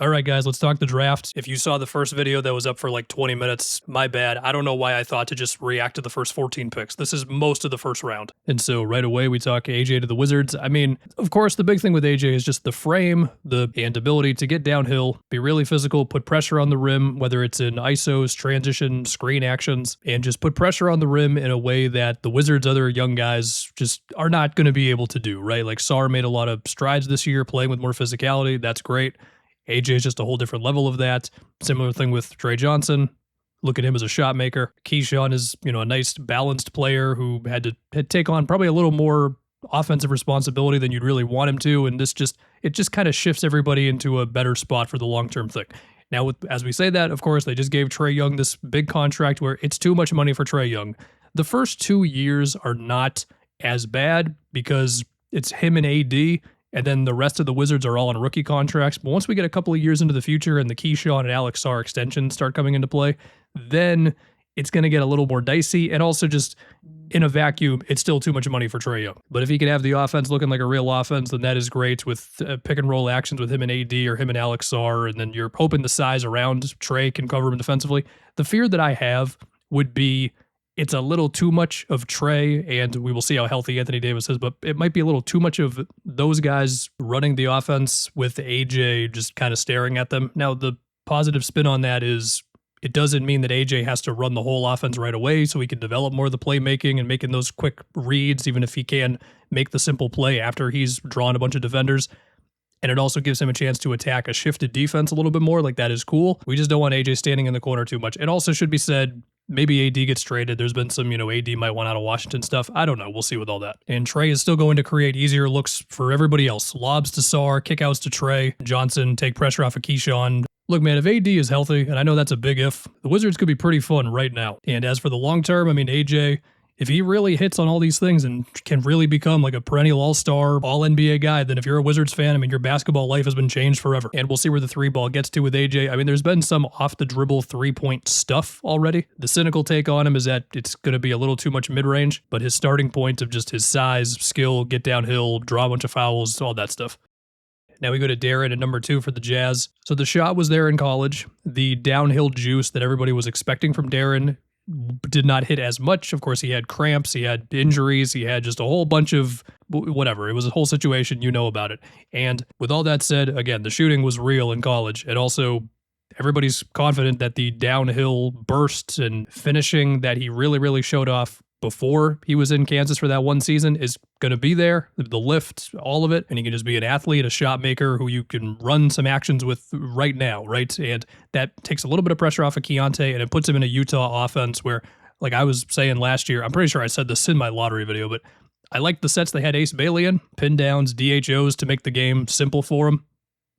All right, guys, let's talk the draft. If you saw the first video that was up for like 20 minutes, my bad. I don't know why I thought to just react to the first 14 picks. This is most of the first round. And so right away, we talk AJ to the Wizards. I mean, of course, the big thing with AJ is just the frame, and ability to get downhill, be really physical, put pressure on the rim, whether it's in ISOs, transition, screen actions, and just put pressure on the rim in a way that the Wizards' other young guys just are not going to be able to do, right? Like Sarr made a lot of strides this year, playing with more physicality. That's great. AJ is just a whole different level of that. Similar thing with Trey Johnson. Look at him as a shot maker. Keyshawn is, a nice balanced player who had to take on probably a little more offensive responsibility than you'd really want him to. And it just kind of shifts everybody into a better spot for the long-term thing. Now, as we say that, of course, they just gave Trae Young this big contract where it's too much money for Trae Young. The first 2 years are not as bad because it's him and AD. And then the rest of the Wizards are all on rookie contracts. But once we get a couple of years into the future and the Keyshawn and Alex Sarr extensions start coming into play, then it's going to get a little more dicey. And also just in a vacuum, it's still too much money for Trae Young. But if he can have the offense looking like a real offense, then that is great with pick and roll actions with him and AD or him and Alex Sarr. And then you're hoping the size around Trae can cover him defensively. The fear that I have would be it's a little too much of Trae, and we will see how healthy Anthony Davis is, but it might be a little too much of those guys running the offense with AJ just kind of staring at them. Now, the positive spin on that is it doesn't mean that AJ has to run the whole offense right away so he can develop more of the playmaking and making those quick reads, even if he can make the simple play after he's drawn a bunch of defenders. And it also gives him a chance to attack a shifted defense a little bit more. Like, that is cool. We just don't want AJ standing in the corner too much. It also should be said, maybe AD gets traded. There's been some, AD might want out of Washington stuff. I don't know. We'll see with all that. And Trae is still going to create easier looks for everybody else. Lobs to Sarr, kickouts to Trae. Johnson, take pressure off of Keyshawn. Look, man, if AD is healthy, and I know that's a big if, the Wizards could be pretty fun right now. And as for the long term, I mean, AJ, if he really hits on all these things and can really become like a perennial all-star, all-NBA guy, then if you're a Wizards fan, I mean, your basketball life has been changed forever. And we'll see where the three ball gets to with AJ. I mean, there's been some off-the-dribble three-point stuff already. The cynical take on him is that it's going to be a little too much mid-range, but his starting point of just his size, skill, get downhill, draw a bunch of fouls, all that stuff. Now we go to Darren at number 2 for the Jazz. So the shot was there in college. The downhill juice that everybody was expecting from Darren did not hit as much. Of course, he had cramps, he had injuries, he had just a whole bunch of whatever. It was a whole situation, you know about it. And with all that said, again, the shooting was real in college. And also, everybody's confident that the downhill bursts and finishing that he really, really showed off before he was in Kansas for that one season is going to be there. The lift, all of it. And he can just be an athlete, a shot maker who you can run some actions with right now, right? And that takes a little bit of pressure off of Keontae, and it puts him in a Utah offense where, like I was saying last year, I'm pretty sure I said this in my lottery video, but I liked the sets they had Ace Bailey in, pin downs, DHOs to make the game simple for him.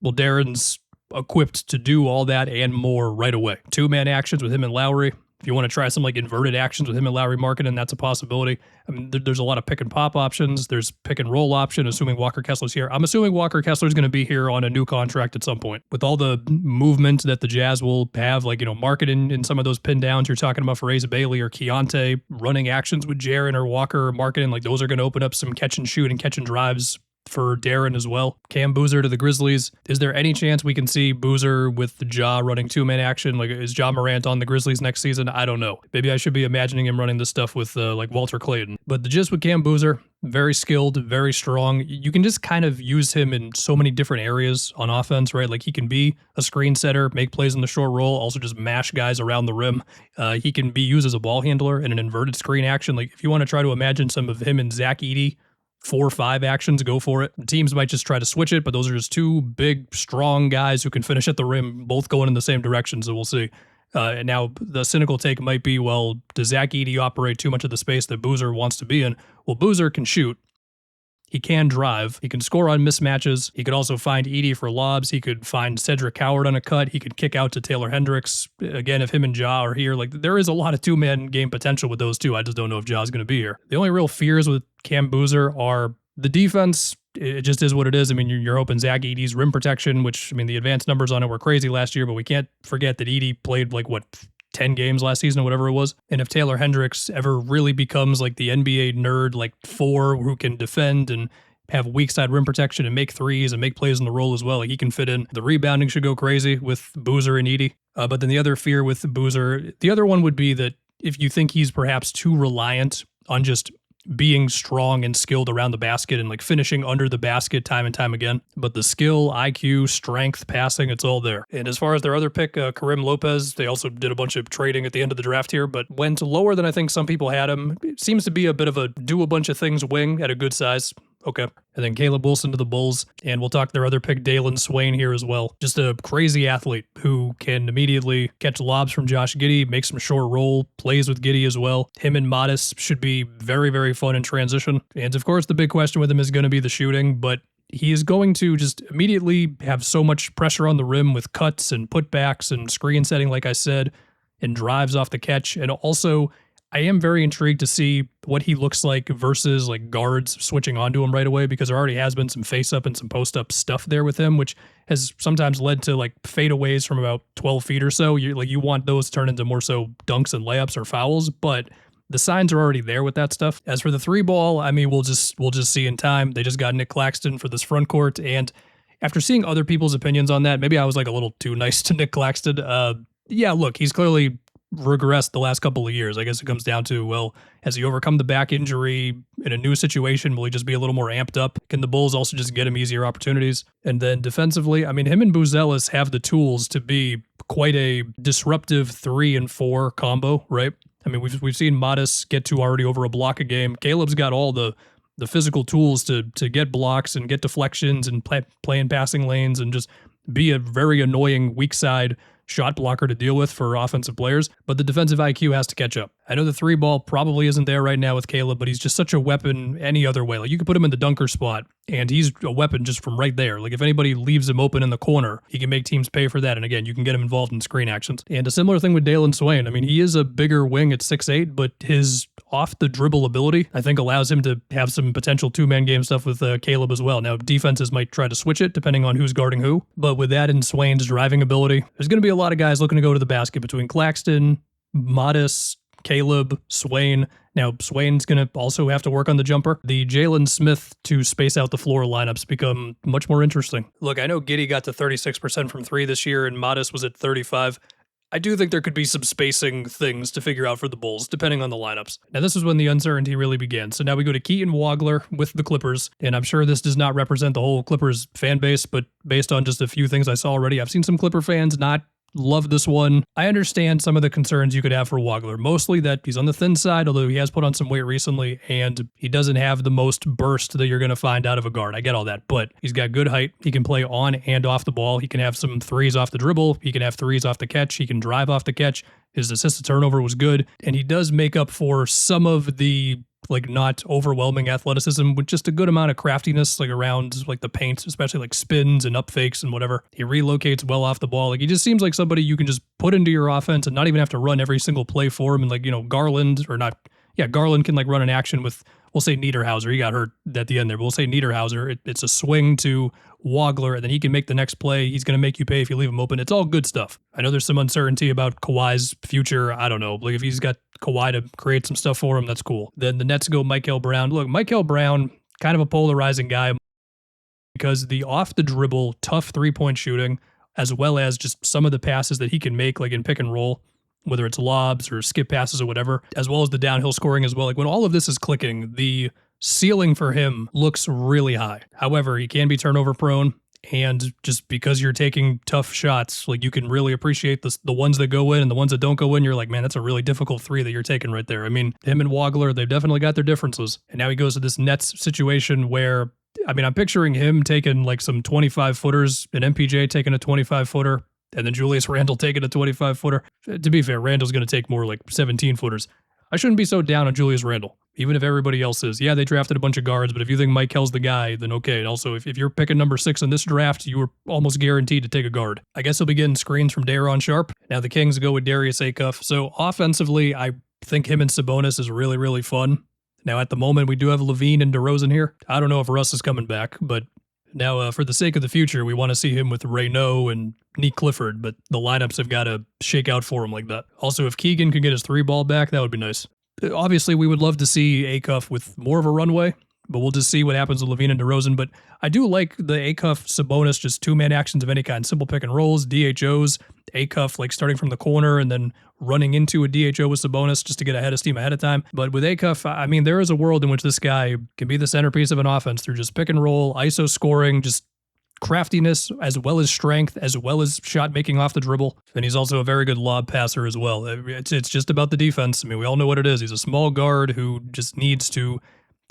Well, Darren's equipped to do all that and more right away. 2-man actions with him and Lowry. If you want to try some like inverted actions with him and Lowry Markkanen, that's a possibility. I mean, there's a lot of pick and pop options. There's pick and roll option, assuming Walker Kessler's here. I'm assuming Walker Kessler's going to be here on a new contract at some point. With all the movement that the Jazz will have, like, Markkanen in some of those pin downs you're talking about for Ace Bailey or Keontae, running actions with Jaren or Walker or Markkanen, like those are going to open up some catch and shoot and catch and drives for Darren as well. Cam Boozer to the Grizzlies. Is there any chance we can see Boozer with the Ja running 2-man action? Like, is Ja Morant on the Grizzlies next season? I don't know. Maybe I should be imagining him running this stuff with like Walter Clayton. But the gist with Cam Boozer, very skilled, very strong. You can just kind of use him in so many different areas on offense, right? Like, he can be a screen setter, make plays in the short roll, also just mash guys around the rim. He can be used as a ball handler in an inverted screen action. Like, if you want to try to imagine some of him and Zach Edey 4 or 5 actions, go for it. The teams might just try to switch it, but those are just 2 big, strong guys who can finish at the rim, both going in the same direction, so we'll see. And now the cynical take might be, well, does Zach Edey operate too much of the space that Boozer wants to be in? Well, Boozer can shoot. He can drive. He can score on mismatches. He could also find Edey for lobs. He could find Cedric Howard on a cut. He could kick out to Taylor Hendricks. Again, if him and Ja are here, like, there is a lot of 2-man game potential with those 2. I just don't know if Ja's going to be here. The only real fears with Cam Boozer are the defense. It just is what it is. I mean, you're hoping Zach Edey's rim protection, which, I mean, the advanced numbers on it were crazy last year, but we can't forget that Edey played 10 games last season or whatever it was. And if Taylor Hendricks ever really becomes like the NBA nerd, like 4 who can defend and have weak side rim protection and make threes and make plays in the roll as well. Like, he can fit in. The rebounding should go crazy with Boozer and Edey. But then the other fear with Boozer, the other one would be that if you think he's perhaps too reliant on just being strong and skilled around the basket and like finishing under the basket time and time again. But the skill, IQ, strength, passing, it's all there. And as far as their other pick, Karim Lopez, they also did a bunch of trading at the end of the draft here, but went lower than I think some people had him. It seems to be a bit of a do a bunch of things wing at a good size. Okay. And then Caleb Wilson to the Bulls. And we'll talk their other pick, Dalen Swain, here as well. Just a crazy athlete who can immediately catch lobs from Josh Giddey, make some short roll, plays with Giddey as well. Him and Modest should be very, very fun in transition. And of course, the big question with him is going to be the shooting, but he is going to just immediately have so much pressure on the rim with cuts and putbacks and screen setting, like I said, and drives off the catch. And also, I am very intrigued to see what he looks like versus like guards switching onto him right away, because there already has been some face up and some post up stuff there with him, which has sometimes led to like fadeaways from about 12 feet or so. You want those to turn into more so dunks and layups or fouls, but the signs are already there with that stuff. As for the three ball, I mean, we'll just see in time. They just got Nick Claxton for this front court, and after seeing other people's opinions on that, maybe I was like a little too nice to Nick Claxton. Yeah, look, he's clearly regressed the last couple of years. I guess it comes down to, well, has he overcome the back injury in a new situation? Will he just be a little more amped up? Can the Bulls also just get him easier opportunities? And then defensively, I mean, him and Buzelis have the tools to be quite a disruptive 3 and 4 combo, right? I mean, we've seen Modest get to already over a block a game. Caleb's got all the physical tools to get blocks and get deflections and play in passing lanes and just be a very annoying weak side shot blocker to deal with for offensive players, but the defensive IQ has to catch up. I know the three ball probably isn't there right now with Caleb, but he's just such a weapon any other way. Like, you could put him in the dunker spot, and he's a weapon just from right there. Like, if anybody leaves him open in the corner, he can make teams pay for that. And again, you can get him involved in screen actions. And a similar thing with Dalen Swain. I mean, he is a bigger wing at 6'8", but his off the dribble ability, I think, allows him to have some potential two-man game stuff with Caleb as well. Now, defenses might try to switch it depending on who's guarding who, but with that and Swain's driving ability, there's going to be a lot of guys looking to go to the basket between Claxton, Modest, Caleb, Swain. Now, Swain's going to also have to work on the jumper. The Jalen Smith to space out the floor lineups become much more interesting. Look, I know Giddey got to 36% from 3 this year, and Modest was at 35%. I do think there could be some spacing things to figure out for the Bulls, depending on the lineups. Now, this is when the uncertainty really began. So now we go to Keaton Wagler with the Clippers, and I'm sure this does not represent the whole Clippers fan base, but based on just a few things I saw already, I've seen some Clipper fans not love this one. I understand some of the concerns you could have for Wagler, mostly that he's on the thin side, although he has put on some weight recently, and he doesn't have the most burst that you're going to find out of a guard. I get all that, but he's got good height. He can play on and off the ball. He can have some threes off the dribble. He can have threes off the catch. He can drive off the catch. His assist to turnover was good, and he does make up for some of the like not overwhelming athleticism with just a good amount of craftiness, like around like the paint, especially like spins and up fakes and whatever. He relocates well off the ball. Like, he just seems like somebody you can just put into your offense and not even have to run every single play for him. And like, you know, Garland can like run an action with, we'll say Niederhauser. He got hurt at the end there, but we'll say Niederhauser. It's a swing to Wagler, and then he can make the next play. He's going to make you pay if you leave him open. It's all good stuff. I know there's some uncertainty about Kawhi's future. I don't know. Like, if he's got Kawhi to create some stuff for him, that's cool. Then the Nets go Michael Brown. Look, Michael Brown, kind of a polarizing guy because the off-the-dribble, tough three-point shooting, as well as just some of the passes that he can make, like in pick and roll, whether it's lobs or skip passes or whatever, as well as the downhill scoring as well. Like, when all of this is clicking, the ceiling for him looks really high. However, he can be turnover prone, and just because you're taking tough shots, like, you can really appreciate the ones that go in, and the ones that don't go in, you're like, man, that's a really difficult 3 that you're taking right there. I mean, him and Wagler, they've definitely got their differences. And now he goes to this Nets situation where, I mean, I'm picturing him taking like some 25-footers, and MPJ taking a 25-footer, and then Julius Randle taking a 25-footer. To be fair, Randle's going to take more like 17-footers. I shouldn't be so down on Julius Randle, even if everybody else is. Yeah, they drafted a bunch of guards, but if you think Mike Hell's the guy, then okay. And also, if you're picking number 6 in this draft, you were almost guaranteed to take a guard. I guess he'll be getting screens from Daron Sharp. Now the Kings go with Darius Acuff. So offensively, I think him and Sabonis is really, really fun. Now at the moment, we do have Levine and DeRozan here. I don't know if Russ is coming back, but now, for the sake of the future, we want to see him with Raynaud and Nick Clifford, but the lineups have got to shake out for him like that. Also, if Keegan could get his 3 ball back, that would be nice. Obviously, we would love to see Acuff with more of a runway, but we'll just see what happens with LaVine and DeRozan. But I do like the Acuff Sabonis, just two-man actions of any kind, simple pick and rolls, DHOs, Acuff like starting from the corner and then running into a DHO with Sabonis just to get ahead of steam ahead of time. But with Acuff, I mean, there is a world in which this guy can be the centerpiece of an offense through just pick and roll, ISO scoring, just craftiness, as well as strength, as well as shot making off the dribble. And he's also a very good lob passer as well. It's just about the defense. I mean, we all know what it is. He's a small guard who just needs to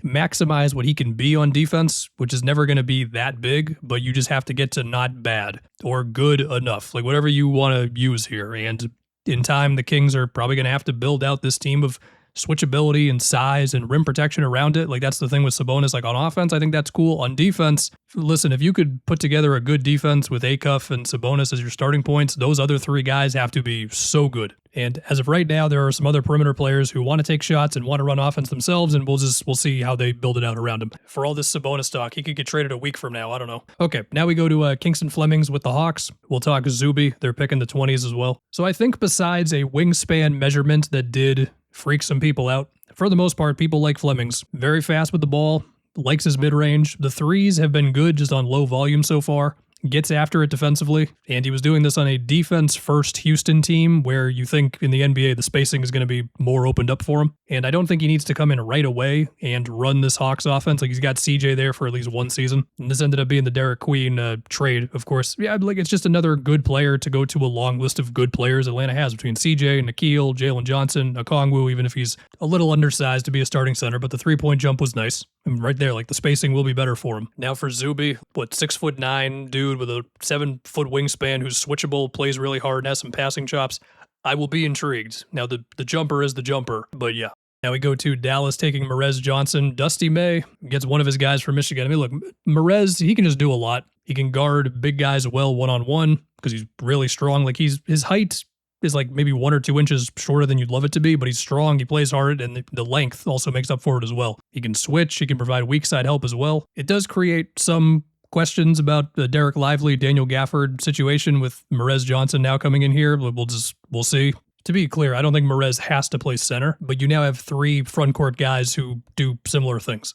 maximize what he can be on defense, which is never going to be that big, but you just have to get to not bad or good enough, like whatever you want to use here. And in time, the Kings are probably going to have to build out this team of switchability and size and rim protection around it. Like that's the thing with Sabonis. Like on offense, I think that's cool. On defense, listen, if you could put together a good defense with Acuff and Sabonis as your starting points, those other three guys have to be so good. And as of right now, there are some other perimeter players who want to take shots and want to run offense themselves, and we'll see how they build it out around him. For all this Sabonis talk, he could get traded a week from now. I don't know. Okay, now we go to Kingston Flemings with the Hawks. We'll talk Zuby. They're picking the 20s as well. So I think besides a wingspan measurement that did freak some people out, for the most part, people like Flemings. Very fast with the ball, likes his mid-range. The threes have been good just on low volume so far. Gets after it defensively, and he was doing this on a defense-first Houston team where you think in the NBA the spacing is going to be more opened up for him. And I don't think he needs to come in right away and run this Hawks offense. Like he's got CJ there for at least one season. And this ended up being the Derek Queen trade, of course. Yeah, like it's just another good player to go to a long list of good players Atlanta has between CJ, Nikhil, Jalen Johnson, Okongwu, even if he's a little undersized to be a starting center. But the three-point jump was nice. I mean, right there, like the spacing will be better for him. Now for Zuby, 6'9" dude with a 7-foot wingspan who's switchable, plays really hard, and has some passing chops. I will be intrigued. Now the jumper is the jumper, but yeah. Now we go to Dallas taking Merez Johnson. Dusty May gets one of his guys from Michigan. I mean, look, Merez, he can just do a lot. He can guard big guys well one-on-one because he's really strong. Like his height is like maybe 1 or 2 inches shorter than you'd love it to be, but he's strong, he plays hard, and the length also makes up for it as well. He can switch, he can provide weak side help as well. It does create some questions about the Derek Lively, Daniel Gafford situation with Merez Johnson now coming in here. We'll see. To be clear, I don't think Merez has to play center, but you now have 3 front court guys who do similar things.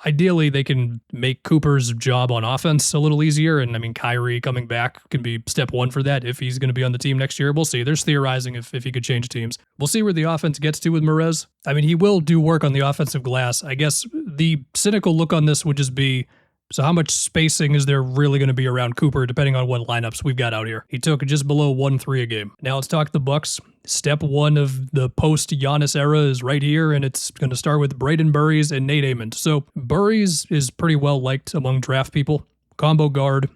Ideally, they can make Cooper's job on offense a little easier, and I mean, Kyrie coming back can be step 1 for that if he's going to be on the team next year. We'll see. There's theorizing if he could change teams. We'll see where the offense gets to with Merez. I mean, he will do work on the offensive glass. I guess the cynical look on this would just be, so how much spacing is there really going to be around Cooper depending on what lineups we've got out here? He took just below 1-3 a game. Now let's talk the Bucks. Step 1 of the post-Giannis era is right here, and it's going to start with Braden Burries and Nate Amond. So Burries is pretty well liked among draft people. Combo guard,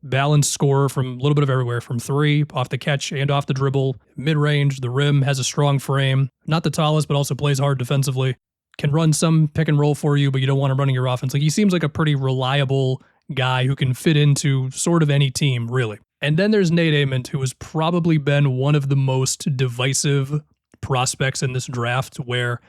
balanced scorer from a little bit of everywhere, from 3, off the catch and off the dribble, mid-range, the rim, has a strong frame. Not the tallest, but also plays hard defensively. Can run some pick and roll for you, but you don't want him running your offense. Like he seems like a pretty reliable guy who can fit into sort of any team, really. And then there's Nate Amond, who has probably been one of the most divisive prospects in this draft, where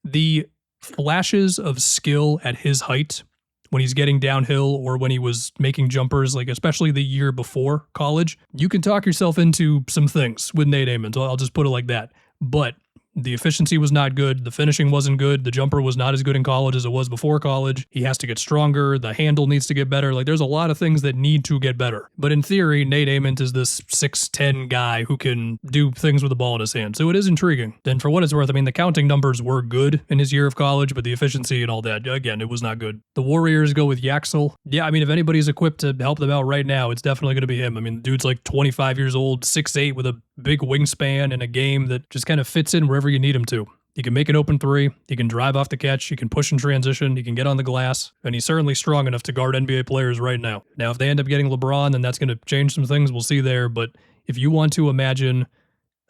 the flashes of skill at his height, when he's getting downhill or when he was making jumpers, like especially the year before college, you can talk yourself into some things with Nate Amond. I'll just put it like that. But the efficiency was not good. The finishing wasn't good. The jumper was not as good in college as it was before college. He has to get stronger. The handle needs to get better. Like there's a lot of things that need to get better. But in theory, Nate Amond is this 6'10" guy who can do things with the ball in his hand. So it is intriguing. And for what it's worth, I mean, the counting numbers were good in his year of college, but the efficiency and all that, again, it was not good. The Warriors go with Yaxel. Yeah, I mean, if anybody's equipped to help them out right now, it's definitely going to be him. I mean, the dude's like 25 years old, 6'8", with a big wingspan and a game that just kind of fits in wherever you need him to. He can make an open 3, he can drive off the catch, he can push in transition, he can get on the glass, and he's certainly strong enough to guard NBA players right now. Now, if they end up getting LeBron, then that's going to change some things. We'll see there. But if you want to imagine,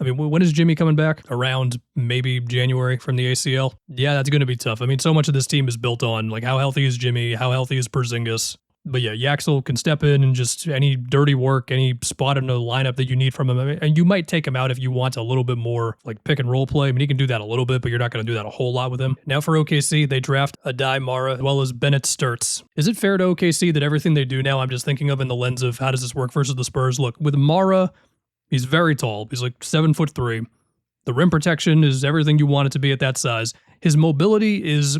I mean, when is Jimmy coming back? Around maybe January from the ACL? Yeah, that's going to be tough. I mean, so much of this team is built on, like, how healthy is Jimmy? How healthy is Porzingis? But yeah, Yaxel can step in and just any dirty work, any spot in the lineup that you need from him. I mean, and you might take him out if you want a little bit more like pick and roll play. I mean, he can do that a little bit, but you're not going to do that a whole lot with him. Now for OKC, they draft Adai Mara as well as Bennett Sturtz. Is it fair to OKC that everything they do now, I'm just thinking of in the lens of how does this work versus the Spurs? Look, with Mara, he's very tall. He's like 7'3". The rim protection is everything you want it to be at that size. His mobility is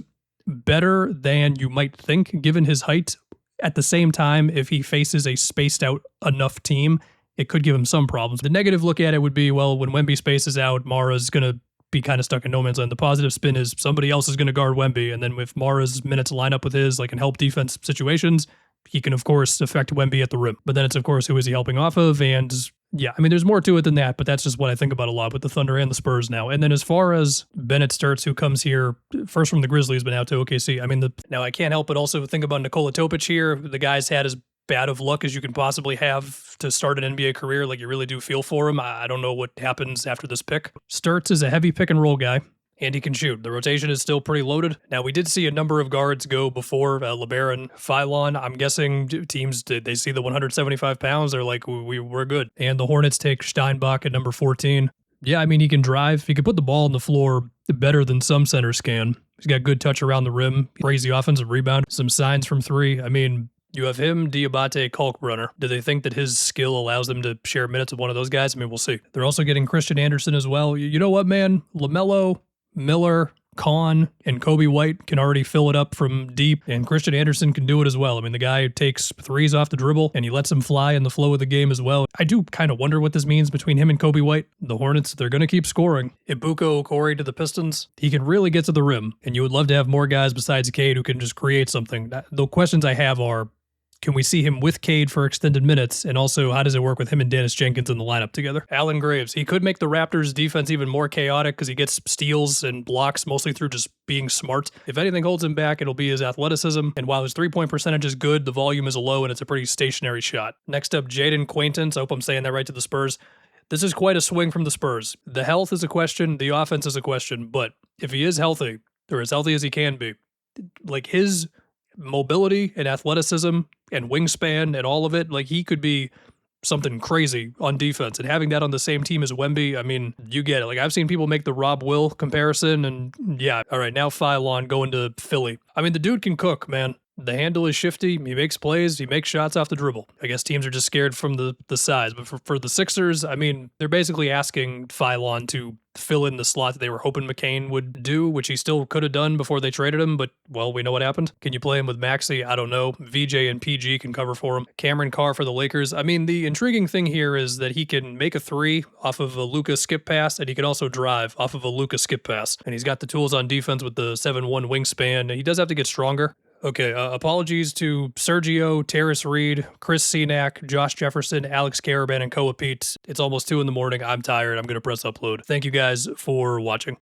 better than you might think given his height. At the same time, if he faces a spaced out enough team, it could give him some problems. The negative look at it would be, well, when Wemby spaces out, Mara's going to be kind of stuck in no man's land. The positive spin is somebody else is going to guard Wemby, and then if Mara's minutes line up with his, like in help defense situations, he can, of course, affect Wemby at the rim. But then it's, of course, who is he helping off of? And yeah, I mean, there's more to it than that, but that's just what I think about a lot with the Thunder and the Spurs now. And then as far as Bennett Sturts, who comes here first from the Grizzlies, but now to OKC, I mean, now I can't help but also think about Nikola Topic here. The guy's had as bad of luck as you can possibly have to start an NBA career. Like, you really do feel for him. I don't know what happens after this pick. Sturts is a heavy pick and roll guy, and he can shoot. The rotation is still pretty loaded. Now, we did see a number of guards go before LeBaron and Phylon. I'm guessing teams, they see the 175 pounds, they're like, we're good. And the Hornets take Steinbach at number 14. Yeah, I mean, he can drive. He can put the ball on the floor better than some centers can. He's got good touch around the rim, crazy offensive rebound, some signs from three. I mean, you have him, Diabate, Kalkbrenner. Do they think that his skill allows them to share minutes with one of those guys? I mean, we'll see. They're also getting Christian Anderson as well. You know what, man? LaMelo, Miller, Kahn, and Kobe White can already fill it up from deep, and Christian Anderson can do it as well. I mean, the guy takes threes off the dribble, and he lets them fly in the flow of the game as well. I do kind of wonder what this means between him and Kobe White. The Hornets, they're going to keep scoring. Ibuka Okori to the Pistons, he can really get to the rim, and you would love to have more guys besides Cade who can just create something. The questions I have are, can we see him with Cade for extended minutes? And also, how does it work with him and Dennis Jenkins in the lineup together? Alan Graves, he could make the Raptors' defense even more chaotic because he gets steals and blocks mostly through just being smart. If anything holds him back, it'll be his athleticism. And while his three-point percentage is good, the volume is low and it's a pretty stationary shot. Next up, Jaden Quaintance. I hope I'm saying that right, to the Spurs. This is quite a swing from the Spurs. The health is a question. The offense is a question. But if he is healthy, or as healthy as he can be, like his mobility and athleticism and wingspan and all of it, like he could be something crazy on defense. And having that on the same team as Wemby, I mean, you get it. Like, I've seen people make the Rob Will comparison, and yeah, all right, now Phylon going to Philly. I mean, the dude can cook, man. The handle is shifty. He makes plays. He makes shots off the dribble. I guess teams are just scared from the size. But for the Sixers, I mean, they're basically asking Phylon to fill in the slot that they were hoping McCain would do, which he still could have done before they traded him. But, well, we know what happened. Can you play him with Maxey? I don't know. VJ and PG can cover for him. Cameron Carr for the Lakers. I mean, the intriguing thing here is that he can make a three off of a Luka skip pass, and he can also drive off of a Luka skip pass. And he's got the tools on defense with the 7'1" wingspan. He does have to get stronger. Okay, apologies to Sergio, Terrace Reed, Chris Senac, Josh Jefferson, Alex Caravan, and Koa Pete. It's almost 2 in the morning. I'm tired. I'm going to press upload. Thank you guys for watching.